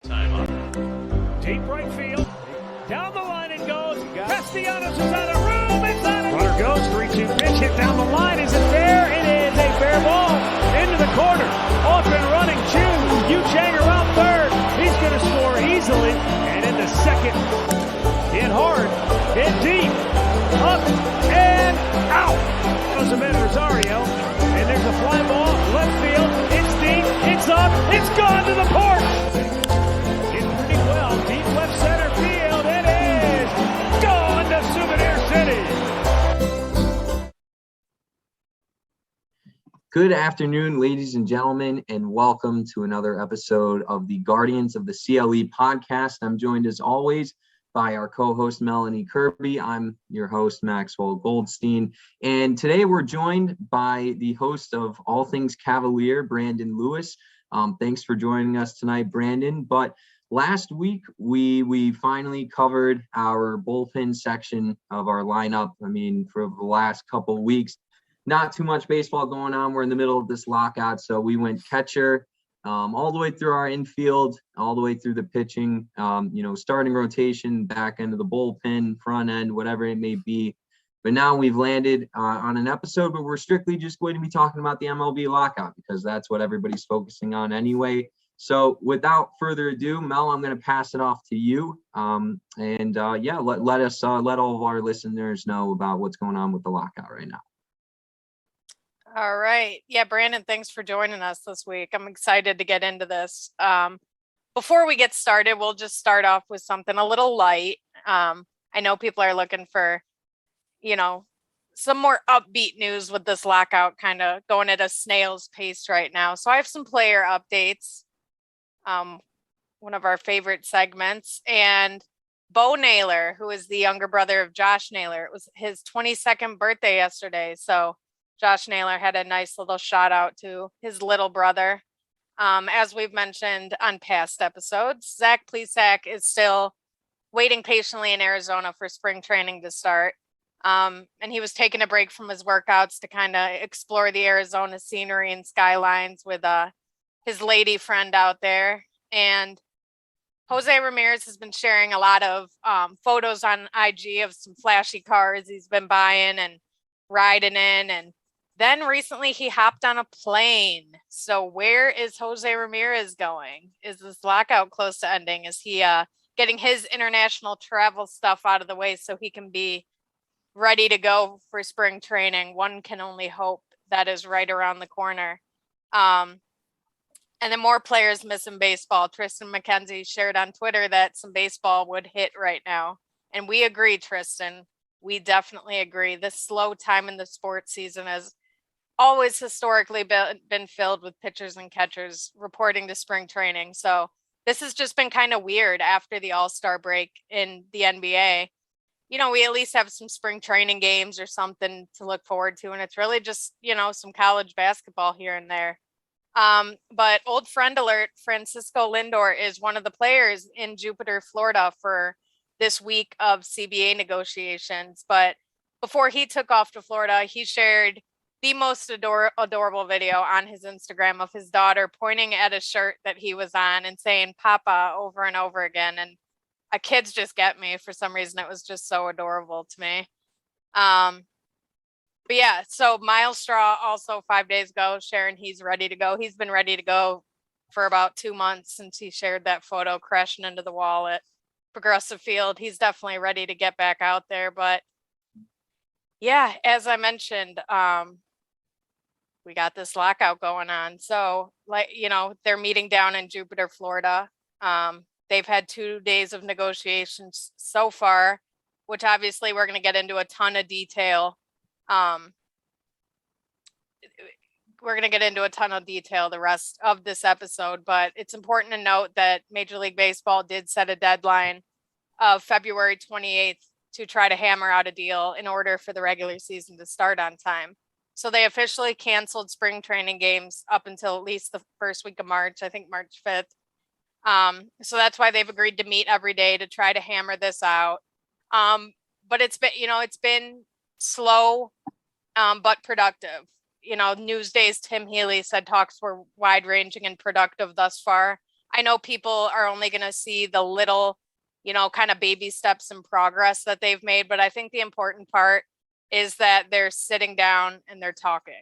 Time up. Deep right field. Down the line it goes. Castellanos is out of room. It's out of room. Runner goes. 3-2 pitch hit down the line. Is it fair? It is a fair ball. Into the corner. Off and running. Chu. Yu Chang around third. He's going to score easily. And into second. Hit hard. Hit deep. Up and out. Goes Amed Rosario. And there's a fly ball. Left field. It's deep. It's up. It's gone to the porch. Deep left center field, it is gone to Souvenir City. Good afternoon, ladies and gentlemen, and welcome to another episode of the Guardians of the CLE podcast. I'm joined as always by our co-host Melanie Kirby. I'm your host, Maxwell Goldstein, and today we're joined by the host of All Things Cavalier, Brandon Lewis. Thanks for joining us tonight, Brandon. But last week, we finally covered our bullpen section of our lineup. I mean, for the last couple of weeks, not too much baseball going on. We're in the middle of this lockout, so we went catcher all the way through our infield, all the way through the pitching, starting rotation, back end of the bullpen, front end, whatever it may be. But now we've landed on an episode where we're strictly just going to be talking about the MLB Lockout because that's what everybody's focusing on anyway. So without further ado, Mel, I'm going to pass it off to you. Let all of our listeners know about what's going on with the lockout right now. All right. Yeah, Brandon, thanks for joining us this week. I'm excited to get into this. Before we get started, we'll just start off with something a little light. I know people are looking for, some more upbeat news with this lockout kind of going at a snail's pace right now. So I have some player updates. One of our favorite segments, and Bo Naylor, who is the younger brother of Josh Naylor. It was his 22nd birthday yesterday. So Josh Naylor had a nice little shout out to his little brother. As we've mentioned on past episodes, Zach Plesac is still waiting patiently in Arizona for spring training to start. And he was taking a break from his workouts to kind of explore the Arizona scenery and skylines with his lady friend out there. And Jose Ramirez has been sharing a lot of photos on IG of some flashy cars he's been buying and riding in. And then recently he hopped on a plane. So where is Jose Ramirez going? Is this lockout close to ending? Is he getting his international travel stuff out of the way so he can be ready to go for spring training? One can only hope that is right around the corner. And then more players missing baseball. Tristan McKenzie shared on Twitter that some baseball would hit right now. And we agree, Tristan. We definitely agree. This slow time in the sports season has always historically been filled with pitchers and catchers reporting to spring training. So this has just been kind of weird after the All-Star break in the NBA. We at least have some spring training games or something to look forward to. And it's really just, some college basketball here and there. But old friend alert, Francisco Lindor is one of the players in Jupiter, Florida for this week of CBA negotiations. But before he took off to Florida, he shared the most adorable video on his Instagram of his daughter pointing at a shirt that he was on and saying Papa over and over again. And kids just get me. For some reason, it was just so adorable to me. But yeah, so Miles Straw also 5 days ago sharing he's ready to go. He's been ready to go for about 2 months since he shared that photo crashing into the wall at Progressive Field. He's definitely ready to get back out there. But yeah, as I mentioned, we got this lockout going on. So they're meeting down in Jupiter, Florida. They've had 2 days of negotiations so far, which obviously we're going to get into a ton of detail. We're going to get into a ton of detail the rest of this episode, but it's important to note that Major League Baseball did set a deadline of February 28th to try to hammer out a deal in order for the regular season to start on time. So they officially canceled spring training games up until at least the first week of March, I think March 5th. So that's why they've agreed to meet every day to try to hammer this out. But it's been slow, but productive. Newsday's Tim Healy said talks were wide-ranging and productive thus far. I know people are only going to see the little, kind of baby steps in progress that they've made, but I think the important part is that they're sitting down and they're talking.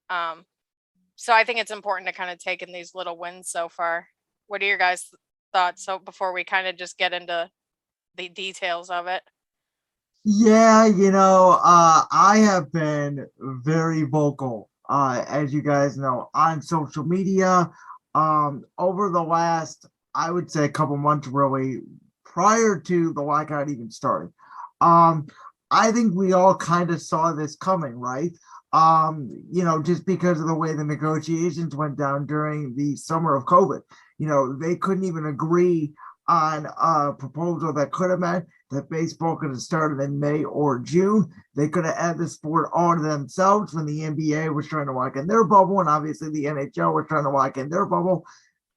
So I think it's important to kind of take in these little wins so far. What are your guys' thoughts? So before we kind of just get into the details of it. Yeah, I have been very vocal, as you guys know, on social media, over the last, I would say, a couple months, really, prior to the lockout even starting. I think we all kind of saw this coming, right? Just because of the way the negotiations went down during the summer of COVID. They couldn't even agree on a proposal that could have meant that baseball could have started in May or June. They could have added the sport all to themselves when the NBA was trying to lock in their bubble, and obviously the NHL was trying to lock in their bubble.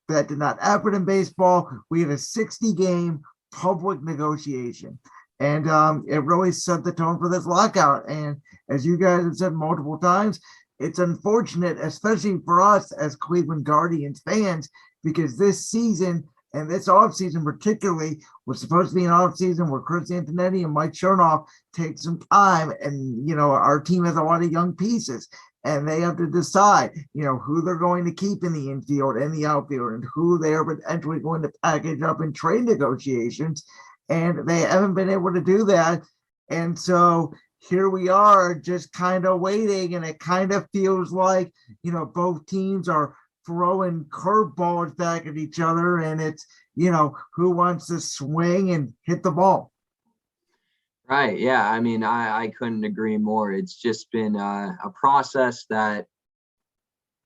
That did not happen in baseball. We had a 60-game public negotiation, and it really set the tone for this lockout. And as you guys have said multiple times, it's unfortunate, especially for us as Cleveland Guardians fans, because this season and this offseason particularly was supposed to be an offseason where Chris Antonetti and Mike Chernoff take some time. And, our team has a lot of young pieces and they have to decide, who they're going to keep in the infield and the outfield and who they are potentially going to package up in trade negotiations. And they haven't been able to do that. And so here we are just kind of waiting. And it kind of feels like, both teams are throwing curveballs back at each other, and it's who wants to swing and hit the ball. Right. Yeah. I mean, I couldn't agree more. It's just been a process that,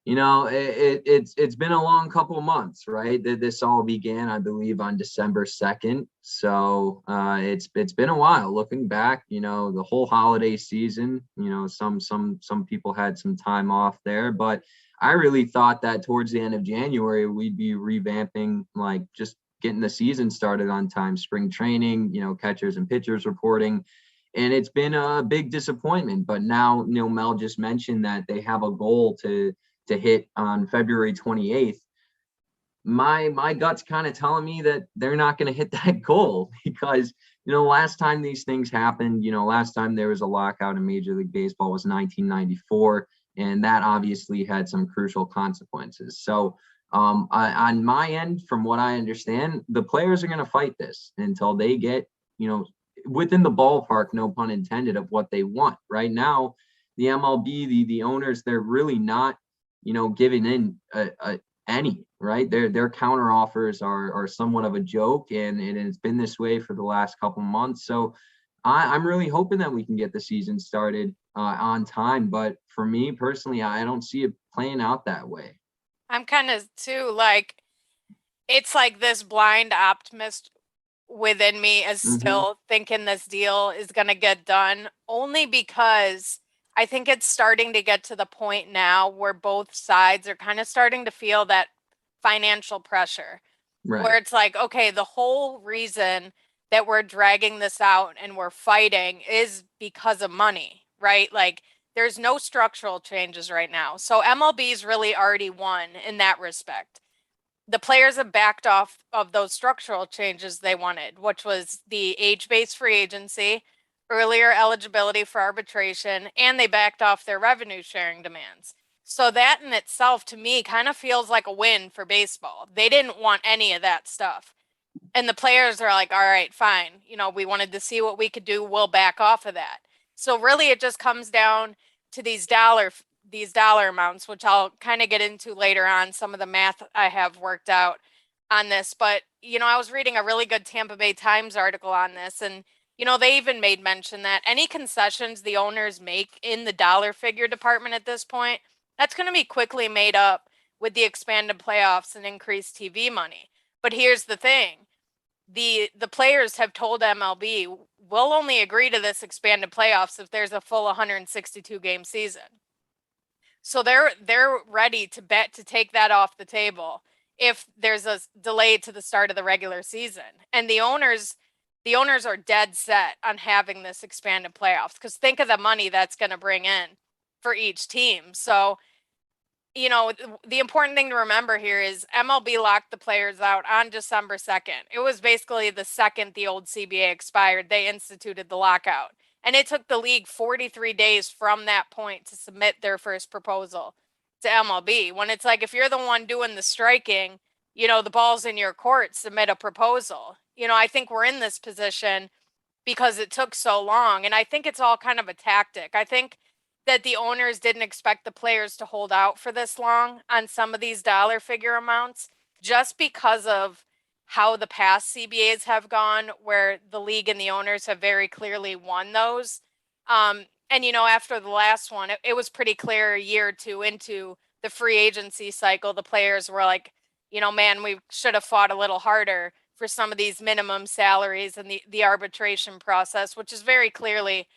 it's been a long couple of months, right? This all began, I believe, on December 2nd. So it's been a while. Looking back, the whole holiday season, some people had some time off there, but I really thought that towards the end of January, we'd be revamping, like just getting the season started on time, spring training, catchers and pitchers reporting. And it's been a big disappointment. But now, Mel just mentioned that they have a goal to hit on February 28th. My gut's kind of telling me that they're not going to hit that goal because, last time these things happened, last time there was a lockout in Major League Baseball was 1994. And that obviously had some crucial consequences. So on my end, from what I understand, the players are going to fight this until they get, within the ballpark, no pun intended, of what they want. Right now, the MLB, the owners, they're really not, giving in any, right? Their counter offers are somewhat of a joke, and it's been this way for the last couple months. So I'm really hoping that we can get the season started on time. But for me personally, I don't see it playing out that way. I'm kind of too like, it's like this blind optimist within me is still thinking this deal is going to get done, only because I think it's starting to get to the point now where both sides are kind of starting to feel that financial pressure, where it's like, okay, the whole reason that we're dragging this out and we're fighting is because of money, right? Like there's no structural changes right now. So MLB's really already won in that respect. The players have backed off of those structural changes they wanted, which was the age-based free agency, earlier eligibility for arbitration, and they backed off their revenue sharing demands. So that in itself, to me, kind of feels like a win for baseball. They didn't want any of that stuff. And the players are like, all right, fine. We wanted to see what we could do. We'll back off of that. So really it just comes down to these dollar amounts, which I'll kind of get into later on, some of the math I have worked out on this. But, I was reading a really good Tampa Bay Times article on this, and, they even made mention that any concessions the owners make in the dollar figure department at this point, that's going to be quickly made up with the expanded playoffs and increased TV money. But here's the thing. The players have told MLB, we'll only agree to this expanded playoffs if there's a full 162 game season. So they're ready to bet to take that off the table if there's a delay to the start of the regular season. And the owners are dead set on having this expanded playoffs, because think of the money that's going to bring in for each team. So the important thing to remember here is MLB locked the players out on December 2nd. It was basically the second the old CBA expired, they instituted the lockout. And it took the league 43 days from that point to submit their first proposal to MLB. When it's like, if you're the one doing the striking, the ball's in your court, submit a proposal. I think we're in this position because it took so long. And I think it's all kind of a tactic. I think that the owners didn't expect the players to hold out for this long on some of these dollar figure amounts just because of how the past CBAs have gone, where the league and the owners have very clearly won those. And after the last one, it was pretty clear a year or two into the free agency cycle, the players were like, man, we should have fought a little harder for some of these minimum salaries and the arbitration process, which is very clearly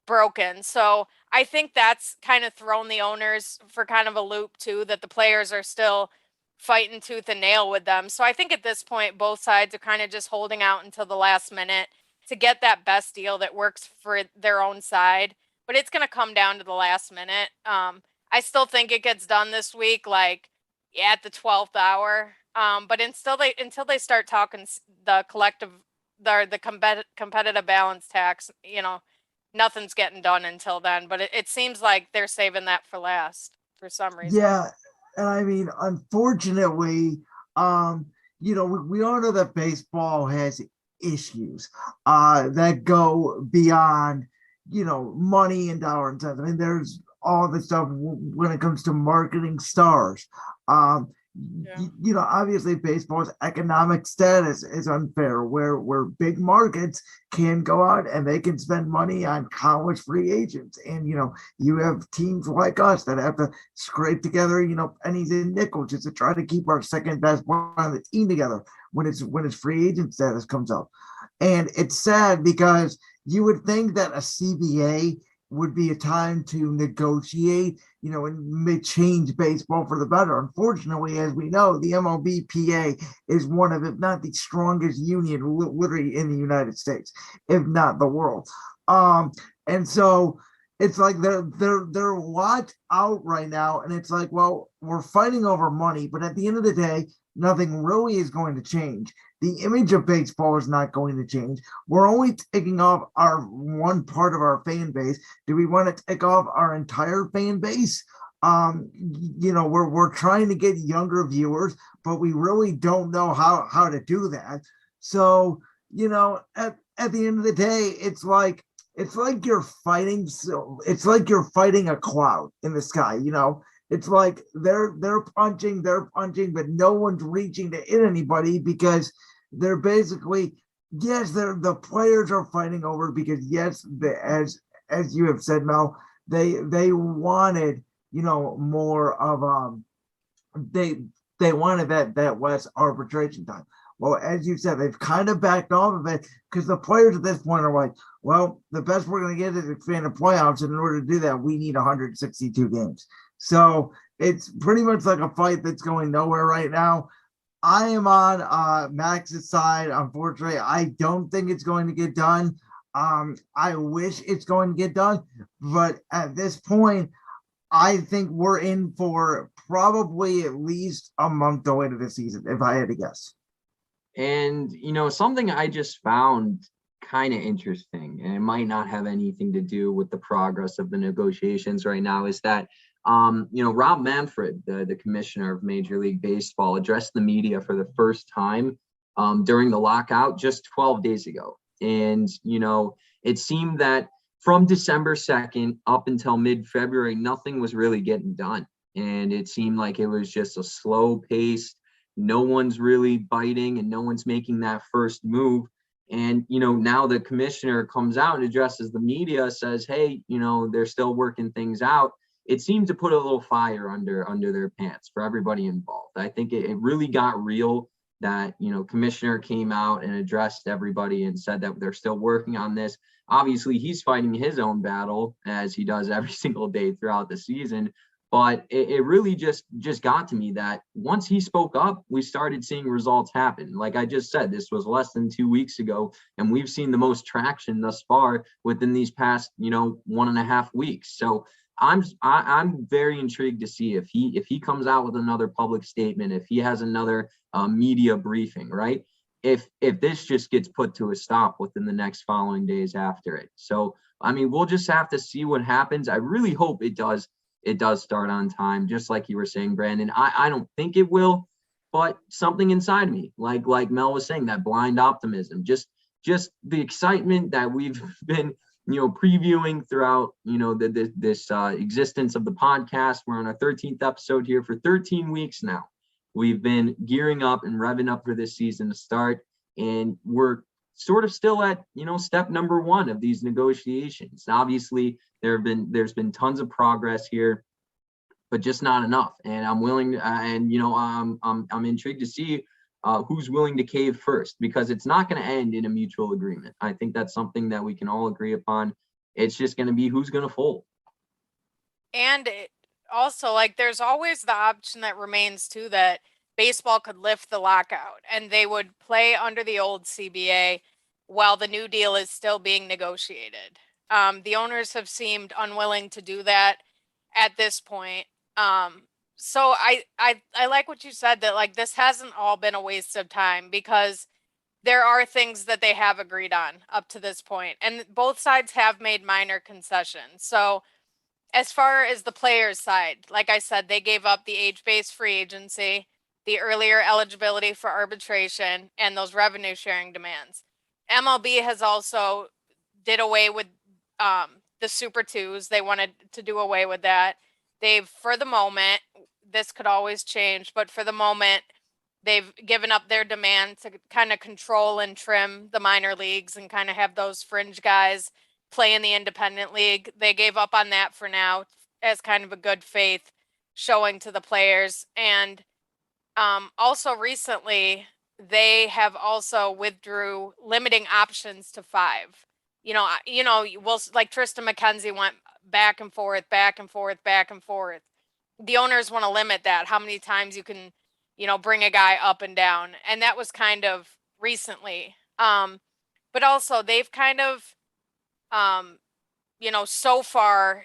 broken. So I think that's kind of thrown the owners for kind of a loop too, that the players are still fighting tooth and nail with them. So I think at this point, both sides are kind of just holding out until the last minute to get that best deal that works for their own side. But it's going to come down to the last minute. I still think it gets done this week, like at the 12th hour. But until they start talking the competitive balance tax, nothing's getting done until then. But it seems like they're saving that for last for some reason. Yeah, and I mean, unfortunately, we all know that baseball has issues that go beyond, money and dollar and cents. I mean, there's all the stuff when it comes to marketing stars. Obviously baseball's economic status is unfair, where big markets can go out and they can spend money on college free agents. And, you have teams like us that have to scrape together, pennies and nickels just to try to keep our second best player on the team together when it's free agent status comes up. And it's sad because you would think that a CBA would be a time to negotiate, and may change baseball for the better. Unfortunately, as we know, the MLBPA is one of, if not the strongest union literally in the United States, if not the world. And so it's like they're locked out right now, and it's like, well, we're fighting over money, but at the end of the day, nothing really is going to change. The image of baseball is not going to change. We're only taking off our one part of our fan base. Do we want to take off our entire fan base? We're trying to get younger viewers, but we really don't know how to do that. So, at the end of the day, it's like you're fighting. So it's like you're fighting a cloud in the sky. It's like they're punching, but no one's reaching to hit anybody because they're basically, yes, the players are fighting over because, yes, as you have said, Mel, they wanted, more of they wanted that less arbitration time. Well, as you said, they've kind of backed off of it because the players at this point are like, well, the best we're going to get is expanded playoffs, and in order to do that, we need 162 games. So it's pretty much like a fight that's going nowhere right now. I am on Max's side. Unfortunately, I don't think it's going to get done. I wish it's going to get done, but at this point, I think we're in for probably at least a month delay to the season, if I had to guess. And, something I just found kind of interesting, and it might not have anything to do with the progress of the negotiations right now, is that Rob Manfred, the commissioner of Major League Baseball, addressed the media for the first time during the lockout just 12 days ago. And, it seemed that from December 2nd up until mid-February, nothing was really getting done. And it seemed like it was just a slow pace. No one's really biting and no one's making that first move. And, now the commissioner comes out and addresses the media, says, hey, they're still working things out. It seemed to put a little fire under their pants for everybody involved. I think it really got real that, commissioner came out and addressed everybody and said that they're still working on this. Obviously, he's fighting his own battle as he does every single day throughout the season. But it really just got to me that once he spoke up, we started seeing results happen. Like I just said, this was less than 2 weeks ago, and we've seen the most traction thus far within these past, 1.5 weeks. So I'm very intrigued to see if he comes out with another public statement, if he has another media briefing, right? If this just gets put to a stop within the next following days after it. So I mean, we'll just have to see what happens. I really hope it does start on time, just like you were saying, Brandon. I don't think it will, but something inside me, like Mel was saying, that blind optimism, just the excitement that we've been previewing throughout this existence of the podcast. We're on our 13th episode here for 13 weeks now. We've been gearing up and revving up for this season to start, and we're sort of still at step number one of these negotiations. Obviously, there's been tons of progress here, but just not enough. And I'm willing to, I'm intrigued to see who's willing to cave first, because it's not going to end in a mutual agreement. I think that's something that we can all agree upon. It's just going to be who's going to fold. And also, like, there's always the option that remains too, that baseball could lift the lockout and they would play under the old CBA while the new deal is still being negotiated. The owners have seemed unwilling to do that at this point. So I like what you said, that like this hasn't all been a waste of time, because there are things that they have agreed on up to this point, and both sides have made minor concessions. So as far as the players' side, like I said, they gave up the age-based free agency, the earlier eligibility for arbitration, and those revenue sharing demands. MLB has also did away with the Super Twos. They wanted to do away with that. They've, for the moment, this could always change, but for the moment, they've given up their demand to kind of control and trim the minor leagues and kind of have those fringe guys play in the independent league. They gave up on that for now as kind of a good faith showing to the players. And also recently, they have also withdrew limiting options to 5. We'll, like Tristan McKenzie went back and forth. The owners want to limit that, how many times you can, bring a guy up and down. And that was kind of recently. But also they've kind of, so far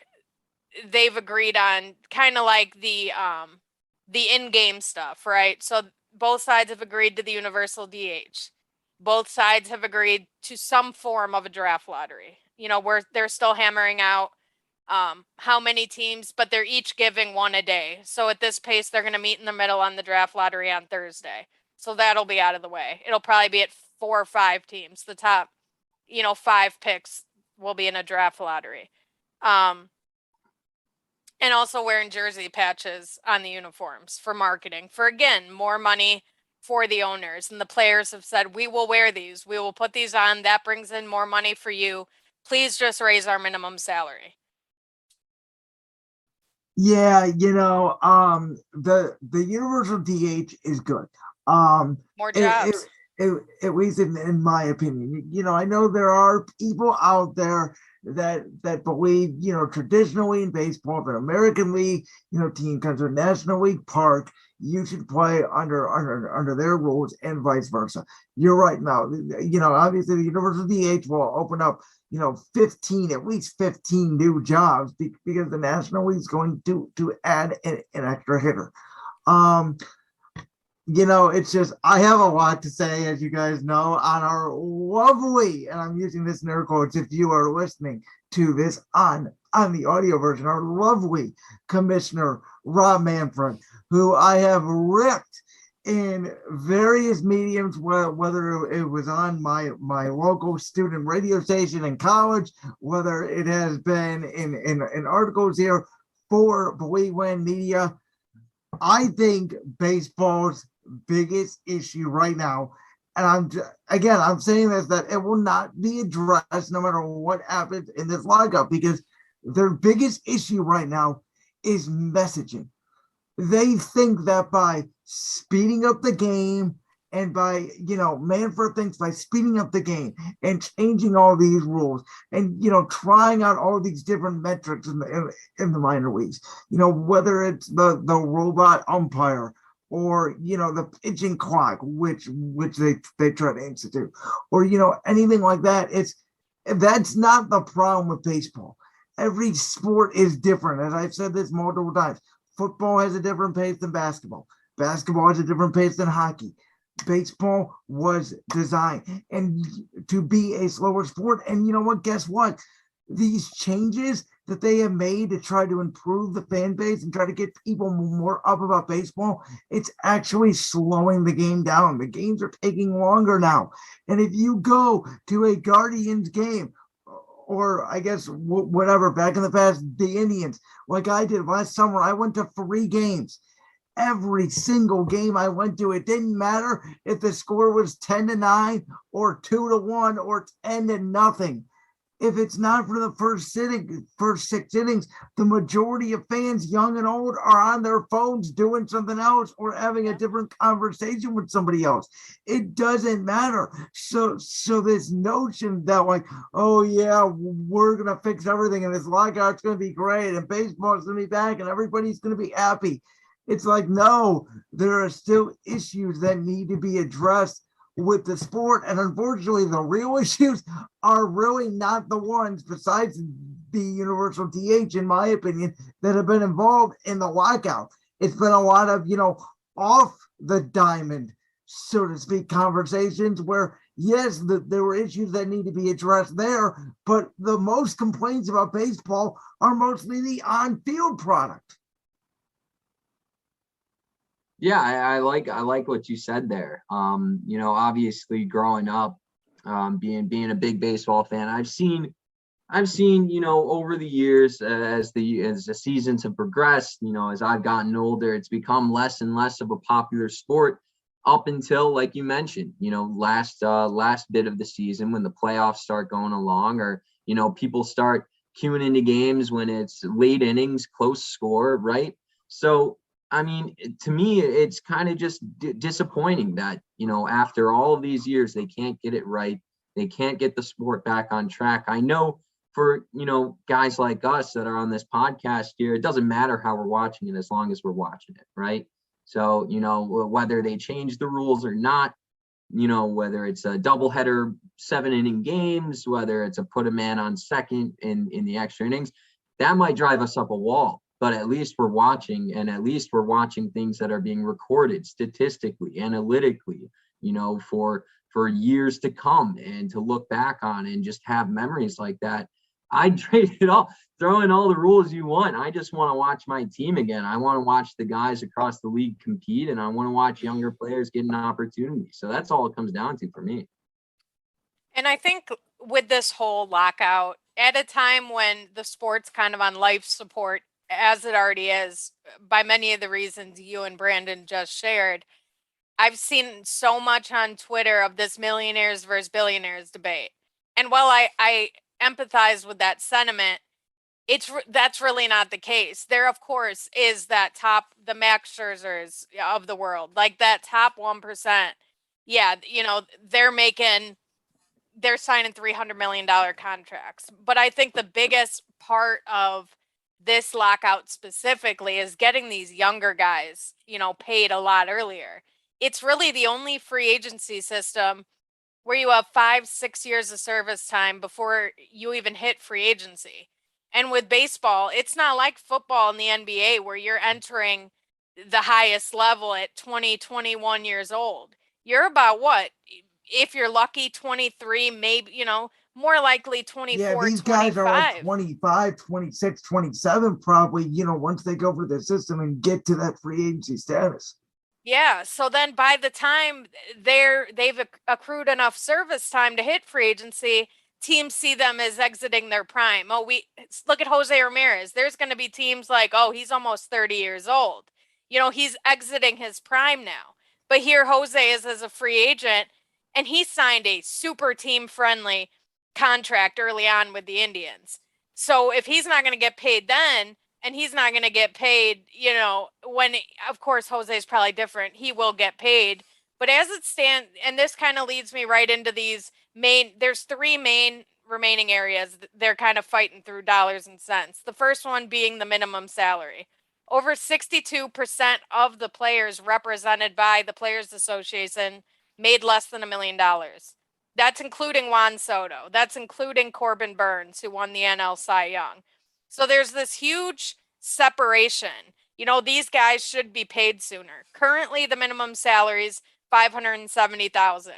they've agreed on kind of like the in-game stuff, right? So both sides have agreed to the universal DH. Both sides have agreed to some form of a draft lottery. They're still hammering out how many teams, but they're each giving one a day. So at this pace, they're going to meet in the middle on the draft lottery on Thursday. So that'll be out of the way. It'll probably be at 4 or 5 teams. The top, 5 picks will be in a draft lottery. And also wearing jersey patches on the uniforms for marketing, for, again, more money for the owners. And the players have said, we will wear these. We will put these on. That brings in more money for you. Please just raise our minimum salary. Yeah, the universal DH is good. More jobs. At least in my opinion. I know there are people out there that believe, traditionally in baseball, the American League, team comes to a National League park, you should play under their rules, and vice versa. You're right, Mel. Obviously the universal DH will open up, at least 15 new jobs because the National League is going to add an extra hitter. It's just, I have a lot to say, as you guys know, on our lovely, and I'm using this in air quotes if you are listening to this on the audio version, our lovely Commissioner Rob Manfred, who I have ripped in various mediums, whether it was on my local student radio station in college, whether it has been in articles here for Believe When Media. I think baseball's biggest issue right now, and I'm saying this, that it will not be addressed no matter what happens in this lockout, because their biggest issue right now is messaging. They think that by speeding up the game, and by, Manfred thinks by speeding up the game and changing all these rules and, trying out all these different metrics in the minor leagues, whether it's the robot umpire, or, the pitching clock, which they try to institute, or, anything like that. That's not the problem with baseball. every sport is different. As I've said this multiple times, football has a different pace than basketball. Basketball has a different pace than hockey. Baseball was designed and to be a slower sport. And you know what? Guess what? These changes that they have made to try to improve the fan base and try to get people more up about baseball, it's actually slowing the game down. The games are taking longer now. And if you go to a Guardians game, or I guess whatever, back in the past, the Indians, like I did last summer, I went to 3 games. Every single game I went to, it didn't matter if the score was 10-9 or 2-1 or 10-0. If it's not for the first 6 innings, the majority of fans, young and old, are on their phones doing something else or having a different conversation with somebody else. It doesn't matter. So this notion that like, oh yeah, we're gonna fix everything and this lockout's gonna be great and baseball's gonna be back and everybody's gonna be happy. It's like, no, there are still issues that need to be addressed with the sport. And unfortunately, the real issues are really not the ones, besides the universal DH, in my opinion, that have been involved in the lockout. It's been a lot of, off the diamond, so to speak, conversations where, yes, there were issues that need to be addressed there, but the most complaints about baseball are mostly the on-field product. Yeah, I like what you said there. Obviously growing up, being a big baseball fan, I've seen, over the years, as the seasons have progressed, as I've gotten older, it's become less and less of a popular sport up until, like you mentioned, last bit of the season when the playoffs start going along, or, people start queuing into games when it's late innings, close score, right? So, I mean, to me, it's kind of just disappointing that, after all of these years, they can't get it right. They can't get the sport back on track. I know for, guys like us that are on this podcast here, it doesn't matter how we're watching it as long as we're watching it, right? So, whether they change the rules or not, whether it's a doubleheader 7-inning games, whether it's a put a man on second in the extra innings, that might drive us up a wall. But at least we're watching, and at least we're watching things that are being recorded statistically, analytically, for years to come, and to look back on and just have memories like that. I'd trade it all, throw in all the rules you want. I just want to watch my team again. I want to watch the guys across the league compete, and I want to watch younger players get an opportunity. So that's all it comes down to for me. And I think with this whole lockout, at a time when the sport's kind of on life support, as it already is, by many of the reasons you and Brandon just shared, I've seen so much on Twitter of this millionaires versus billionaires debate. And while I empathize with that sentiment, that's really not the case. There, of course, is that the Max Scherzers of the world, like that top 1%. Yeah, they're signing $300 million contracts. But I think the biggest part of this lockout specifically is getting these younger guys, paid a lot earlier. It's really the only free agency system where you have 5-6 years of service time before you even hit free agency. And with baseball, it's not like football in the NBA where you're entering the highest level at 20, 21 years old. You're about what? If you're lucky, 23, maybe, more likely 24, yeah, these 25. guys are like 25, 26, 27 probably, once they go through the system and get to that free agency status. Yeah, so then by the time they've accrued enough service time to hit free agency, teams see them as exiting their prime. Oh, look at Jose Ramirez. There's going to be teams like, oh, he's almost 30 years old. He's exiting his prime now. But here Jose is as a free agent, and he signed a super team-friendly contract early on with the Indians. So if he's not going to get paid then, and he's not going to get paid, when, of course, Jose is probably different. He will get paid. But as it stands, and this kind of leads me right into there's 3 main remaining areas. They're kind of fighting through dollars and cents. The first one being the minimum salary. Over 62% of the players represented by the Players Association made less than $1 million. That's including Juan Soto. That's including Corbin Burns, who won the NL Cy Young. So there's this huge separation. These guys should be paid sooner. Currently, the minimum salary is $570,500.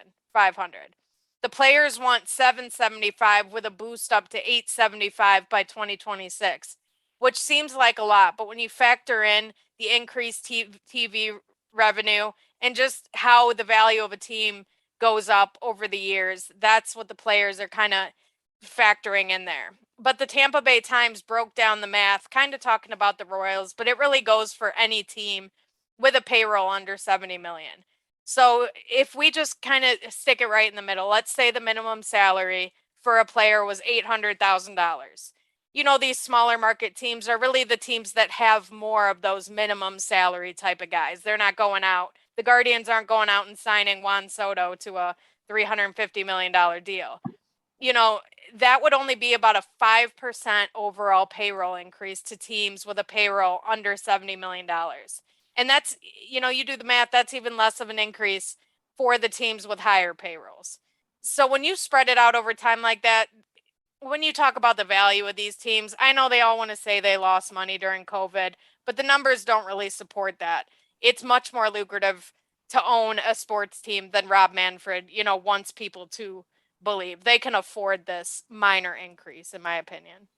The players want $775 with a boost up to $875 by 2026, which seems like a lot. But when you factor in the increased TV revenue and just how the value of a team goes up over the years, that's what the players are kind of factoring in there. But the Tampa Bay Times broke down the math, kind of talking about the Royals, but it really goes for any team with a payroll under 70 million. So if we just kind of stick it right in the middle, let's say the minimum salary for a player was $800,000. These smaller market teams are really the teams that have more of those minimum salary type of guys. They're not going out. The Guardians aren't going out and signing Juan Soto to a $350 million deal. That would only be about a 5% overall payroll increase to teams with a payroll under $70 million. And that's, you do the math, that's even less of an increase for the teams with higher payrolls. So when you spread it out over time like that, when you talk about the value of these teams, I know they all want to say they lost money during COVID, but the numbers don't really support that. It's much more lucrative to own a sports team than Rob Manfred, wants people to believe. They can afford this minor increase, in my opinion.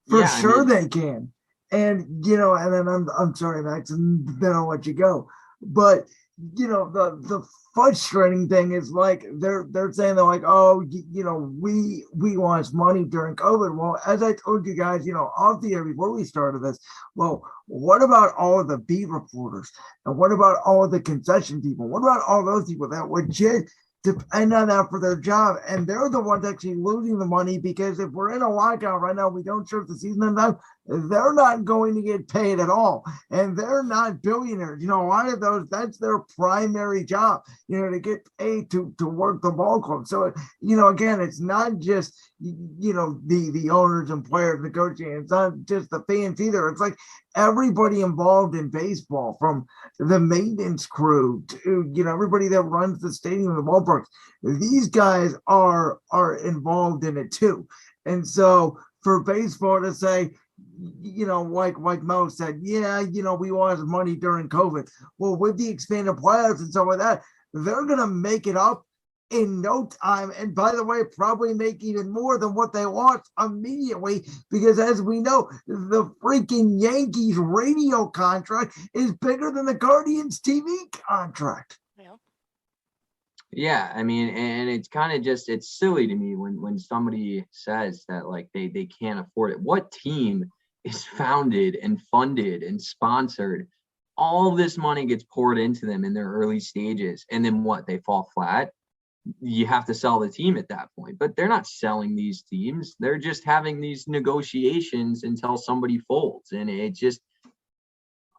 For sure they can. And and then I'm sorry, Max, and then I'll let you go. But the frustrating thing is like they're saying they're like, oh, we lost money during COVID. Well, as I told you guys, off the air before we started this, well, what about all of the beat reporters? And what about all of the concession people? What about all those people that legit depend on that for their job, and they're the ones actually losing the money, because if we're in a lockout right now, we don't start the season in time, they're not going to get paid at all, and they're not billionaires. A lot of those, that's their primary job, to get paid to work the ball club. So again, it's not just the owners and players negotiating, it's not just the fans either. It's like everybody involved in baseball, from the maintenance crew to everybody that runs the stadium, the ballparks. These guys are involved in it too. And so for baseball to say, like Mo said, we lost money during COVID. Well, with the expanded playoffs and stuff like that, they're gonna make it up in no time, and by the way, probably make even more than what they lost immediately, because as we know, the freaking Yankees radio contract is bigger than the Guardians TV contract. Yeah, I mean, and it's kind of just, it's silly to me when somebody says that like they can't afford it. What team is founded and funded and sponsored? All this money gets poured into them in their early stages, and then what? They fall flat. You have to sell the team at that point, but they're not selling these teams. They're just having these negotiations until somebody folds. And it just,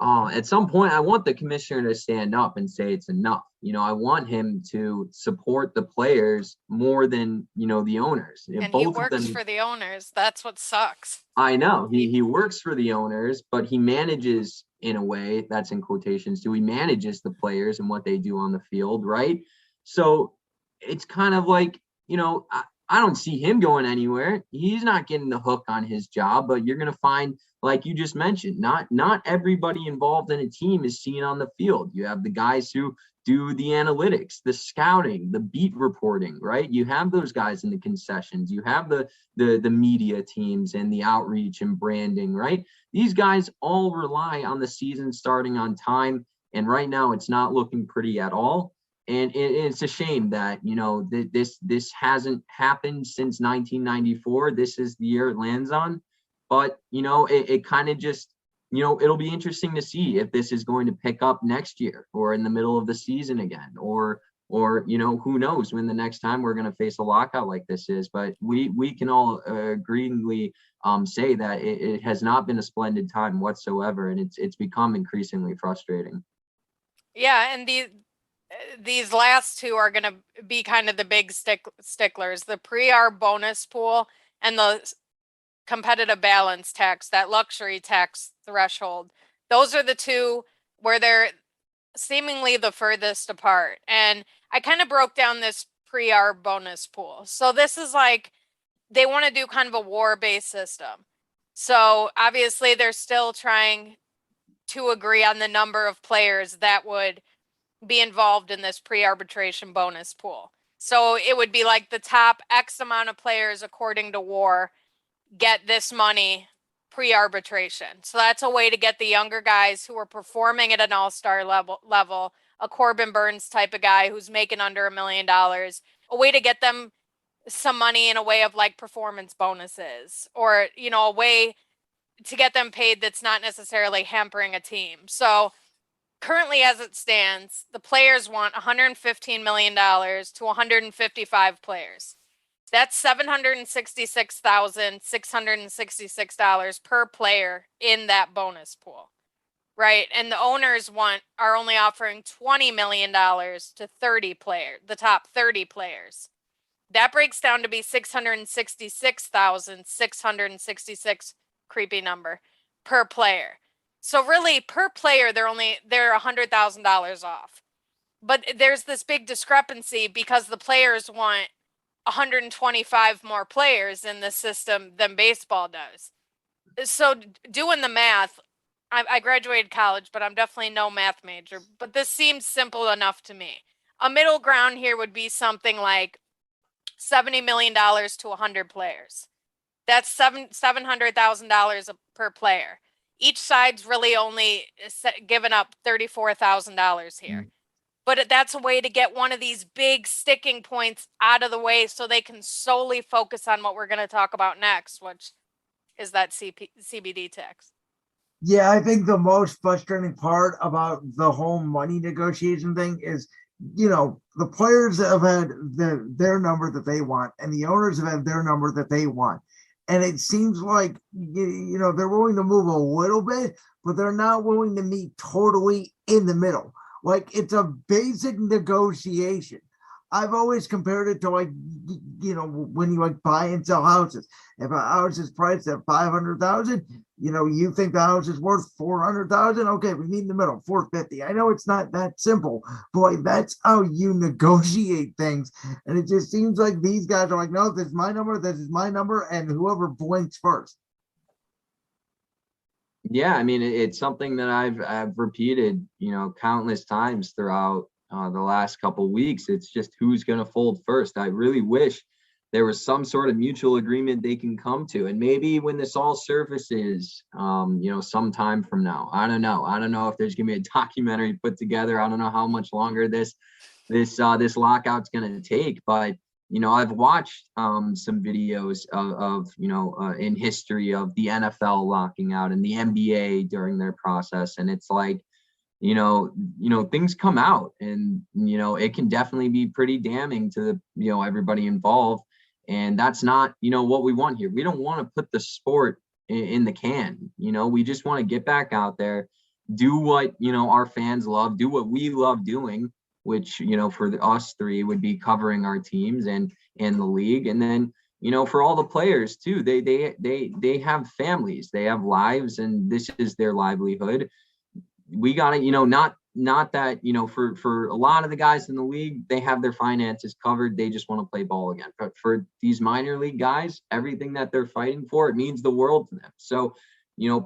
at some point, I want the commissioner to stand up and say it's enough. I want him to support the players more than, the owners. And both he works for the owners. That's what sucks. I know he works for the owners, but he manages, in a way, that's in quotations too. He manages the players and what they do on the field. Right. So it's kind of like, I don't see him going anywhere. He's not getting the hook on his job, but you're going to find, like you just mentioned, not everybody involved in a team is seen on the field. You have the guys who do the analytics, the scouting, the beat reporting, right? You have those guys in the concessions. You have the media teams and the outreach and branding, right? These guys all rely on the season starting on time. And right now it's not looking pretty at all. And it's a shame that, this hasn't happened since 1994. This is the year it lands on. But, it kind of just, it'll be interesting to see if this is going to pick up next year or in the middle of the season again, or who knows when the next time we're going to face a lockout like this is. But we can all agreeingly say that it has not been a splendid time whatsoever. And it's become increasingly frustrating. Yeah. And these last two are going to be kind of the big sticklers, the pre-arb bonus pool and the competitive balance tax, that luxury tax threshold. Those are the two where they're seemingly the furthest apart. And I kind of broke down this pre-arb bonus pool. So this is like, they want to do kind of a war-based system. So obviously they're still trying to agree on the number of players that would be involved in this pre-arbitration bonus pool. So it would be like the top X amount of players according to WAR get this money pre-arbitration. So that's a way to get the younger guys who are performing at an all-star level, a Corbin Burns type of guy who's making under $1 million, a way to get them some money in a way of like performance bonuses, or, you know, a way to get them paid that's not necessarily hampering a team. So currently, as it stands, the players want $115 million to 155 players. That's $766,666 per player in that bonus pool, right? And the owners are only offering $20 million to 30 players, the top 30 players. That breaks down to be 666,666, creepy number, per player. So really, per player, they're $100,000 off. But there's this big discrepancy because the players want 125 more players in the system than baseball does. So doing the math, I graduated college, but I'm definitely no math major. But this seems simple enough to me. A middle ground here would be something like $70 million to 100 players. That's $700,000 per player. Each side's really only given up $34,000 here. But that's a way to get one of these big sticking points out of the way so they can solely focus on what we're going to talk about next, which is that CBD tax. Yeah, I think the most frustrating part about the whole money negotiation thing is, the players have had their number that they want, and the owners have had their number that they want. And it seems like, they're willing to move a little bit, but they're not willing to meet totally in the middle. Like, it's a basic negotiation. I've always compared it to, like, when you like buy and sell houses. If a house is priced at 500,000, you think the house is worth 400,000. Okay, we meet in the middle, 450. I know it's not that simple, but like, that's how you negotiate things. And it just seems like these guys are like, no, this is my number, and whoever blinks first. Yeah, I mean, it's something that I've repeated, countless times throughout the last couple of weeks. It's just who's going to fold first. I really wish there was some sort of mutual agreement they can come to, and maybe when this all surfaces, sometime from now, I don't know if there's going to be a documentary put together. I don't know how much longer this lockout's going to take, but I've watched some videos of in history of the NFL locking out and the NBA during their process. And it's like, things come out, and, it can definitely be pretty damning to the, everybody involved. And that's not, what we want here. We don't want to put the sport in the can. We just want to get back out there, do what, our fans love, do what we love doing, which, for us three would be covering our teams and the league. And then, for all the players too, they have families, they have lives, and this is their livelihood. We got to, not that, for a lot of the guys in the league, they have their finances covered. They just want to play ball again. But for these minor league guys, everything that they're fighting for, it means the world to them. So,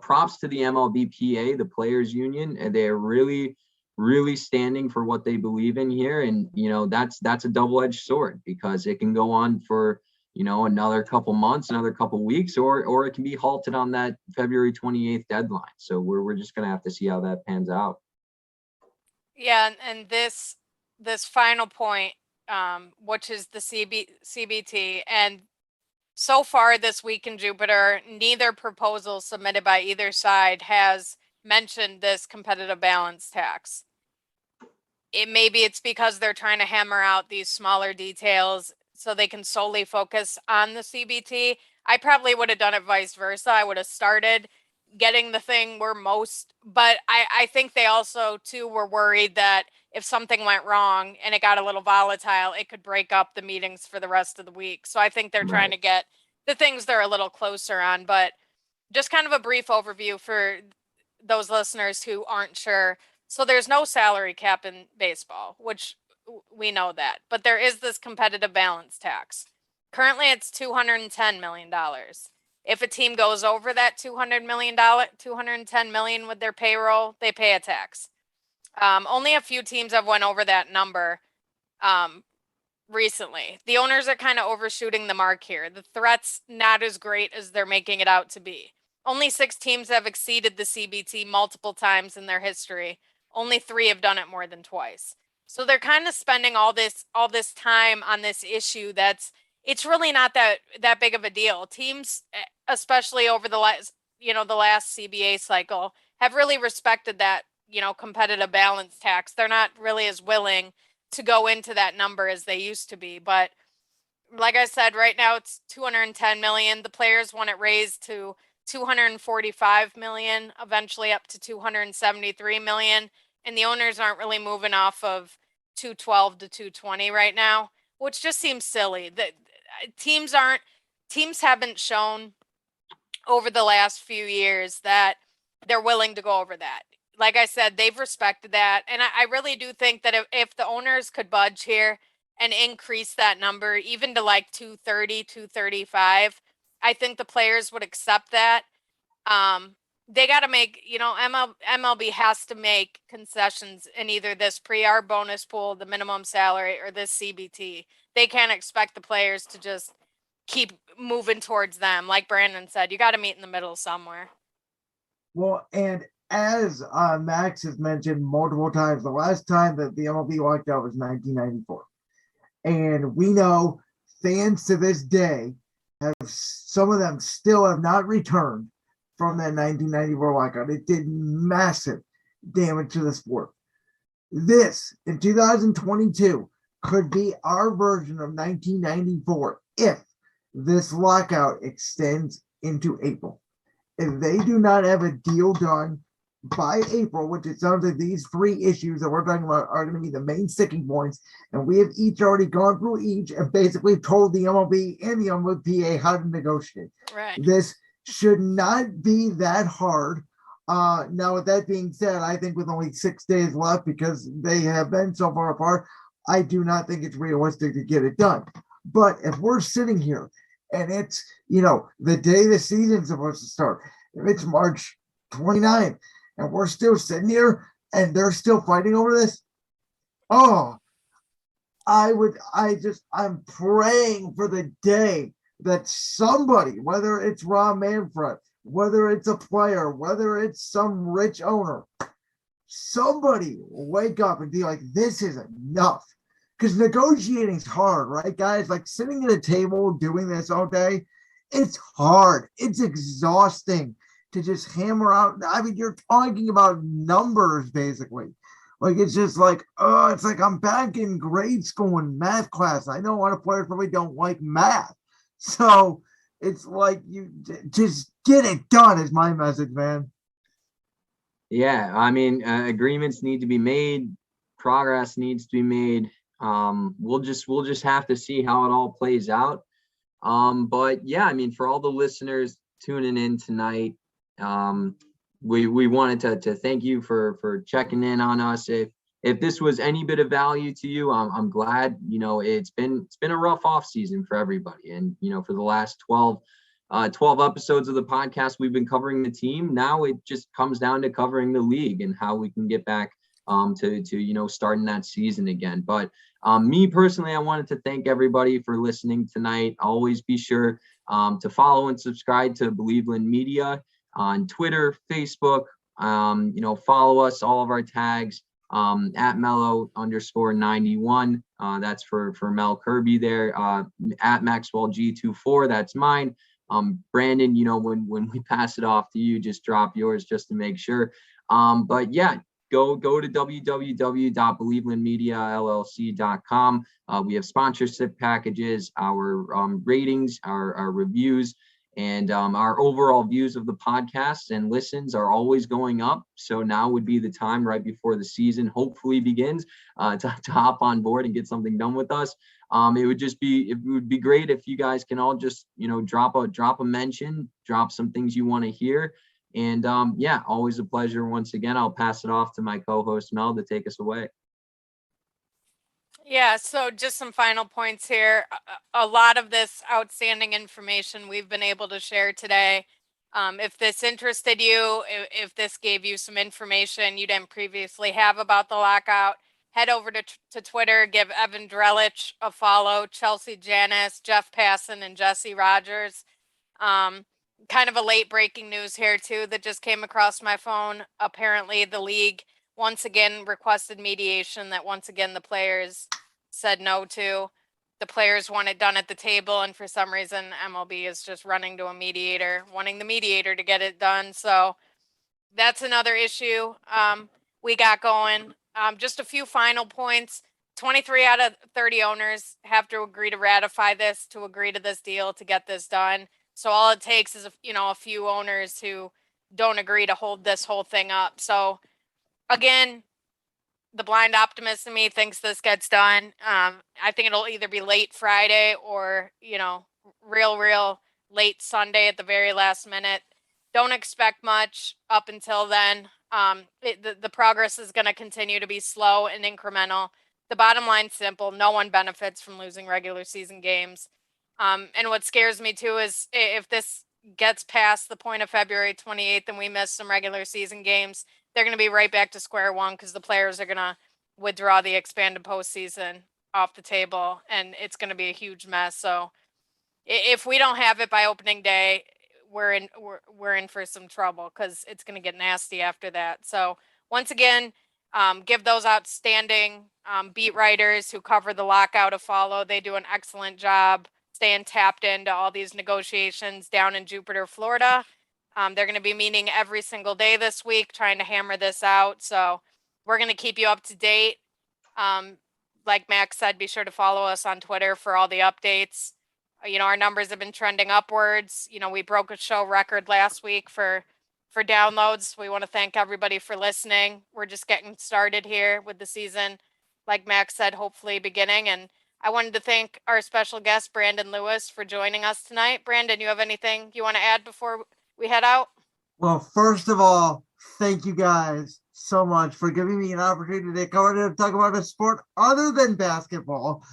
props to the MLBPA, the players union, and they're really standing for what they believe in here. And, that's a double-edged sword, because it can go on for, another couple months, another couple weeks, or it can be halted on that February 28th deadline. So we're just going to have to see how that pans out. Yeah. And this final point, which is the CBT, and so far this week in Jupiter, neither proposal submitted by either side has mentioned this competitive balance tax. Maybe it's because they're trying to hammer out these smaller details so they can solely focus on the CBT. I probably would have done it vice versa. I would have started getting the thing where most, but I think they also too were worried that if something went wrong and it got a little volatile, it could break up the meetings for the rest of the week. So I think they're trying to get the things they're a little closer on. But just kind of a brief overview for those listeners who aren't sure. So there's no salary cap in baseball, which we know that, but there is this competitive balance tax. Currently it's $210 million. If a team goes over that $210 million with their payroll, they pay a tax. Only a few teams have went over that number recently. The owners are kind of overshooting the mark here. The threat's not as great as they're making it out to be. Only 6 teams have exceeded the CBT multiple times in their history. Only 3 have done it more than twice. So they're kind of spending all this time on this issue it's really not that big of a deal. Teams, especially over the last CBA cycle, have really respected that, competitive balance tax. They're not really as willing to go into that number as they used to be. But like I said, right now it's 210 million. The players want it raised to 245 million, eventually up to 273 million. And the owners aren't really moving off of 212 to 220 right now, which just seems silly. That teams haven't shown over the last few years that they're willing to go over that. Like I said, they've respected that. And I really do think that if the owners could budge here and increase that number even to like 230, 235, I think the players would accept that. They got to make, MLB has to make concessions in either this pre-R bonus pool, the minimum salary, or this CBT. They can't expect the players to just keep moving towards them. Like Brandon said, you got to meet in the middle somewhere. Well, and as Max has mentioned multiple times, the last time that the MLB locked out was 1994. And we know fans to this day some of them still have not returned from that 1994 lockout. It did massive damage to the sport. This, in 2022, could be our version of 1994 if this lockout extends into April. If they do not have a deal done by April, which it sounds like these 3 issues that we're talking about are going to be the main sticking points, and we have each already gone through each and basically told the MLB and the MLBPA how to negotiate. Right. This should not be that hard. Now, with that being said, I think with only 6 days left, because they have been so far apart, I do not think it's realistic to get it done. But if we're sitting here and it's, the day the season's supposed to start, if it's March 29th, and we're still sitting here and they're still fighting over this, I'm praying for the day that somebody, whether it's Rob Manfred, whether it's a player, whether it's some rich owner, somebody will wake up and be like, this is enough. Because negotiating's hard, right, guys? Like sitting at a table doing this all day, it's hard. It's exhausting to just hammer out. I mean, you're talking about numbers, basically. Like, it's just like, it's like I'm back in grade school in math class. I know a lot of players probably don't like math. So it's like, you just get it done is my message, man. Yeah, I mean, agreements need to be made. Progress needs to be made. We'll just have to see how it all plays out. But yeah, I mean, for all the listeners tuning in tonight, we wanted to thank you for checking in on us. If this was any bit of value to you, I'm glad. It's been a rough off season for everybody, and for the last 12 episodes of the podcast, we've been covering the team. Now it just comes down to covering the league and how we can get back to starting that season again. But me personally, I wanted to thank everybody for listening tonight. Always be sure to follow and subscribe to Believeland Media on Twitter, Facebook. Follow us, all of our tags at Mello_91. That's for Mel Kirby there. At Maxwell G24. That's mine. Brandon, when we pass it off to you, just drop yours just to make sure. But yeah, go to www.believelandmediallc.com. We have sponsorship packages, our ratings, our reviews, and our overall views of the podcast and listens are always going up. So now would be the time right before the season hopefully begins to hop on board and get something done with us. It would be great if you guys can all just, drop a mention, drop some things you want to hear. And yeah, always a pleasure. Once again, I'll pass it off to my co-host Mel to take us away. Yeah, so just some final points here. A lot of this outstanding information we've been able to share today. If this interested you, if this gave you some information you didn't previously have about the lockout, head over to Twitter, give Evan Drelich a follow, Chelsea Janis, Jeff Passan, and Jesse Rogers. Kind of a late breaking news here too that just came across my phone. Apparently the league once again requested mediation that once again the players said no to. The players want it done at the table, and for some reason MLB is just running to a mediator, wanting the mediator to get it done. So that's another issue we got going. Just a few final points. 23 out of 30 owners have to agree to ratify this, to agree to this deal, to get this done. So all it takes is a few owners who don't agree to hold this whole thing up. So again, the blind optimist in me thinks this gets done. I think it'll either be late Friday or, real late Sunday at the very last minute. Don't expect much up until then. The progress is going to continue to be slow and incremental. The bottom line's simple. No one benefits from losing regular season games. And what scares me too is if this gets past the point of February 28th and we miss some regular season games, they're going to be right back to square one because the players are going to withdraw the expanded postseason off the table, and it's going to be a huge mess. So if we don't have it by opening day, we're in for some trouble because it's going to get nasty after that. So once again, give those outstanding beat writers who cover the lockout a follow. They do an excellent job staying tapped into all these negotiations down in Jupiter, Florida. They're going to be meeting every single day this week, trying to hammer this out. So we're going to keep you up to date. Like Max said, be sure to follow us on Twitter for all the updates. Our numbers have been trending upwards. We broke a show record last week for downloads. We want to thank everybody for listening. We're just getting started here with the season, like Max said, hopefully beginning. And I wanted to thank our special guest, Brandon Lewis, for joining us tonight. Brandon, you have anything you want to add before we head out? Well, first of all, thank you guys so much for giving me an opportunity to talk about a sport other than basketball.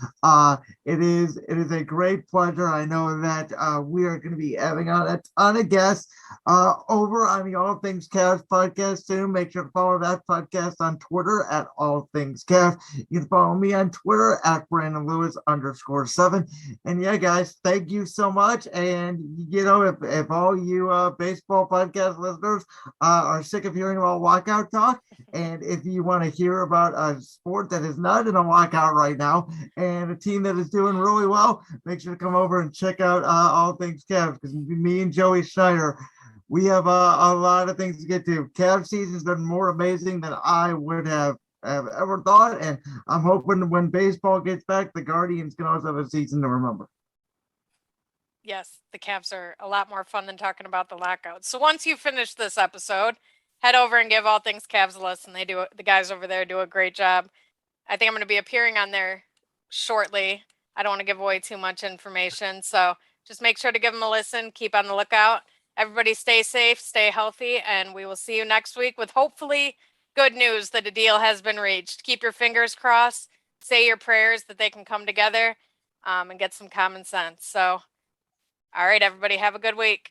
It is a great pleasure. I know that we are going to be having on a ton of guests over on the All Things Cavs podcast soon. Make sure to follow that podcast on Twitter at All Things Cavs. You can follow me on Twitter at Brandon Lewis _7. And yeah, guys, thank you so much. And if all you baseball podcast listeners are sick of hearing about lockout talk, and if you want to hear about a sport that is not in a lockout right now and a team that is doing really well, make sure to come over and check out All Things Cavs, because me and Joey Schneider, we have a lot of things to get to. Cavs season's been more amazing than I would have ever thought, and I'm hoping when baseball gets back, the Guardians can also have a season to remember. Yes, the Cavs are a lot more fun than talking about the lockout. So once you finish this episode, head over and give All Things Cavs a listen. The guys over there do a great job. I think I'm going to be appearing on there shortly. I don't want to give away too much information. So just make sure to give them a listen. Keep on the lookout. Everybody stay safe, stay healthy, and we will see you next week with hopefully good news that a deal has been reached. Keep your fingers crossed. Say your prayers that they can come together and get some common sense. So, all right, everybody, have a good week.